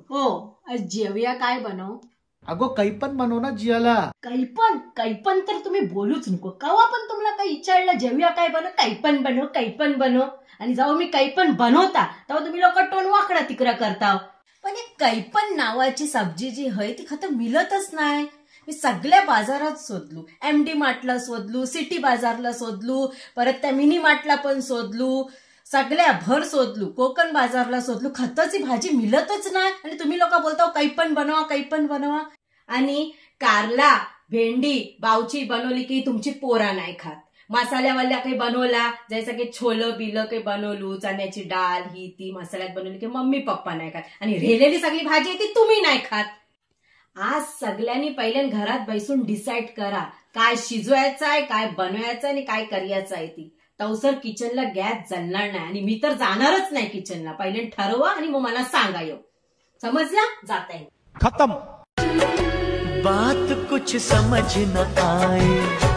हो, आज जेवूया काय बनव? अगो काही पण बनव ना जियाला. काही पण तर तुम्ही बोलूच नको. कवा पण तुम्हाला काही विचारलं जेवूया काय बनव, काही पण बनव. आणि जेव्हा मी काही पण बनवता तेव्हा तुम्ही लोक टोन वाकडा तिकडा करता. पण एक काही पण नावाची सब्जी जी आहे ती खतं मिळतच नाही. मी सगळ्या बाजारात शोधलू, MD मार्टला शोधलू, सिटी बाजारला शोधलू, परत त्या मिनी मार्टला पण शोधलू, सगळ्या भर शोधलू, कोकण बाजारला शोधलू. खताची भाजी मिळतच नाही. आणि तुम्ही लोक बोलता काही पण बनवा. आणि कारला, भेंडी, बावची बनवली की तुमची पोरा नाही खात. मसाल्यावाल्या काही बनवला जसं की छोलं बिलं काही बनवलू, चण्याची डाळ ही ती मसाल्यात बनवली की मम्मी पप्पा नाही खात. आणि रेलेली सगळी भाजी ती तुम्ही नाही खात. आज सगळ्यांनी पहिल्या घरात बसून डिसाईड करा काय शिजवायचं आहे, काय बनवायचं आणि काय करायचं आहे. ती तवसर किचनला गॅस जळणार नाही. आणि मी तर जाणारच नाही किचनला. पहिले ठरवा आणि मग मला सांगा. येऊ समजला? जाता येईल. खत्म. बात कुछ समझ न आए